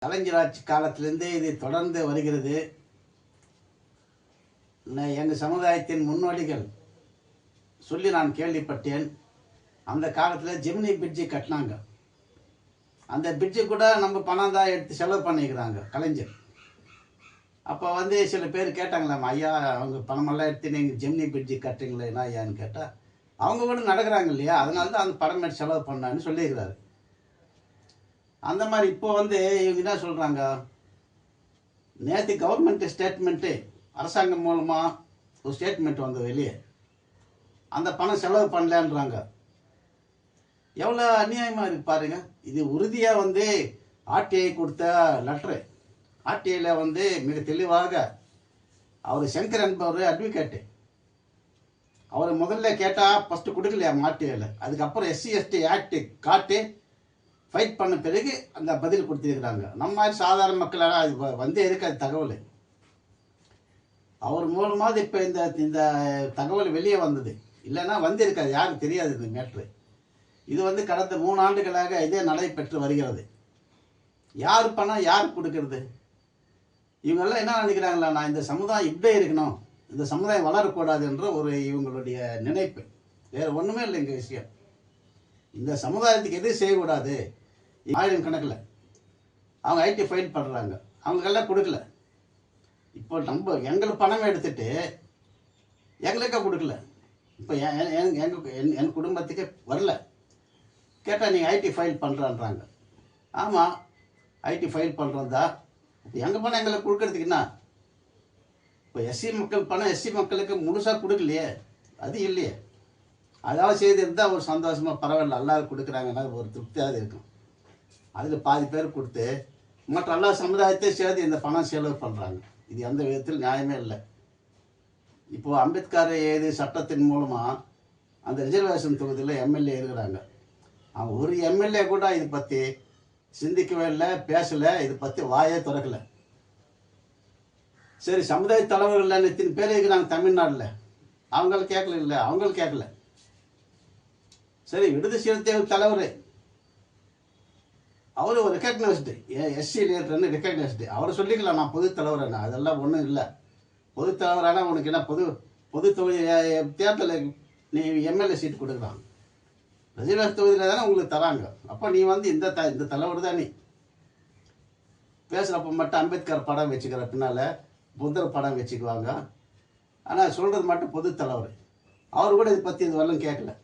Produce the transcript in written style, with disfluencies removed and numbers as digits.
கலைஞர் ஆட்சி காலத்திலிருந்தே இது தொடர்ந்து வருகிறது. எங்கள் சமுதாயத்தின் முன்னோடிகள் சொல்லி நான் கேள்விப்பட்டேன். அந்த காலத்தில் ஜெமினி பிரிட்ஜு கட்டினாங்க. அந்த பிரிட்ஜு கூட நம்ம பணம் தான் எடுத்து செலவு பண்ணிக்கிறாங்க கலைஞர். அப்போ சில பேர் கேட்டாங்களாம், ஐயா அவங்க பணமெல்லாம் எடுத்து நீங்கள் ஜெமினி பிரிட்ஜு கட்டுறீங்களேன்னா ஐயான்னு கேட்டால், அவங்க கூட நடக்கிறாங்க இல்லையா, அதனால தான் அந்த பணம் எடுத்து செலவு பண்ணான்னு சொல்லியிருக்கிறாரு. அந்த மாதிரி இப்போ இவங்க என்ன சொல்கிறாங்க, நேற்று கவர்மெண்ட் ஸ்டேட்மெண்ட்டு அரசாங்கம் மூலமாக ஒரு ஸ்டேட்மெண்ட் வந்த வெளியே அந்த பணம் செலவு பண்ணலன்றாங்க. எவ்வளோ அநியாயமாக இருக்கு பாருங்க. இது உறுதியாக ஆர்டிஐ கொடுத்த லெட்ரு. ஆர்டிஐயில் மிக தெளிவாக அவர் சங்கர் என்பவர் அட்வொகேட்டு. அவர் முதல்ல கேட்டால் ஃபஸ்ட்டு கொடுக்கலையா ஆர்டிஐயில், அதுக்கப்புறம் எஸ்சி எஸ்டி ஆக்ட் காட்டி ஃபைட் பண்ண பிறகு அந்த பதில் கொடுத்துருக்குறாங்க. நம்ம மாதிரி சாதாரண மக்களால் அது இருக்காது தகவல். அவர் மூலமாக இப்போ இந்த தகவல் வெளியே வந்தது. இல்லைன்னா இருக்காது, யாருக்கு தெரியாது இந்த மேட்ரு. இது கடந்த 3 ஆண்டுகளாக இதே நடைபெற்று வருகிறது. யார் பணம் யார் கொடுக்கறது? இவங்கெல்லாம் என்ன நினைக்கிறாங்களா, நான் இந்த சமுதாயம் இப்படியே இருக்கணும், இந்த சமுதாயம் வளரக்கூடாது என்ற ஒரு இவங்களுடைய நினைப்பு. வேறு ஒன்றுமே இல்லை எங்கள் விஷயம். இந்த சமுதாயத்துக்கு எதுவும் செய்யக்கூடாது. 1000 கணக்கில் அவங்க ஐடி ஃபைல் பண்ணுறாங்க, அவங்களுக்கெல்லாம் கொடுக்கல. இப்போ எங்களுக்கு பணம் எடுத்துட்டு எங்களுக்கே கொடுக்கல. இப்போ என் குடும்பத்துக்கு வரல. கேட்டால் நீங்கள் ஐடி ஃபைல் பண்ணுறான்றாங்க. ஆமாம், ஐடி ஃபைல் பண்ணுறதா. இப்போ எங்கள் பணம் எங்களுக்கு கொடுக்கறதுக்குன்னா, இப்போ எஸ்சி மக்கள் பணம் எஸ்சி மக்களுக்கு முழுசாக கொடுக்கலையே, அது இல்லையே. அதாவது செய்திருந்தால் ஒரு சந்தோஷமாக பரவாயில்ல, எல்லாரும் கொடுக்குறாங்கன்னா ஒரு திருப்தியாக இருக்கும். அதில் பாதி பேர் கொடுத்து மற்ற எல்லா சமுதாயத்தையும் சேர்த்து இந்த பணம் செலவு பண்ணுறாங்க. இது எந்த விதத்தில் நியாயமே இல்லை. இப்போது அம்பேத்கர் சட்டத்தின் மூலமாக அந்த ரிசர்வேஷன் தொகுதியில் எம்எல்ஏ இருக்கிறாங்க. அவங்க ஒரு எம்எல்ஏ கூட இதை பற்றி சிந்திக்கவே இல்லை, பேசலை, இதை பற்றி வாயே திறக்கலை. சரி, சமுதாய தலைவர்கள் எத்தனை பேர் இருக்கிறாங்க தமிழ்நாட்டில், அவங்களும் கேட்கல. இல்லை, அவங்களும் கேட்கல. சரி, விடுதலை சிறுத்தைகள் தலைவர் அவர் ஒரு ரெக்கக்னைஸ்டு எஸ்சி லீடர்னு ரெக்கக்னைஸ்டு. அவரை சொல்லிக்கலாம் நான் பொது தலைவரான, அதெல்லாம் ஒன்றும் இல்லை. பொது தலைவரானா உனக்கு என்ன பொது தொகுதி தேர்தலில் நீ எம்எல்ஏ சீட் கொடுக்குறான், ரிசர்வேஷன் தொகுதியில் தானே உங்களுக்கு தராங்க. அப்போ நீ இந்த தலைவர் தான். நீ பேசுகிறப்ப மட்டும் அம்பேத்கர் படம் வச்சுக்கிற, பின்னால் புத்தர் படம் வச்சுக்குவாங்க. ஆனால் சொல்கிறது மட்டும் பொது தலைவர். அவர் கூட இதை பற்றி இது வரலும் கேட்கல.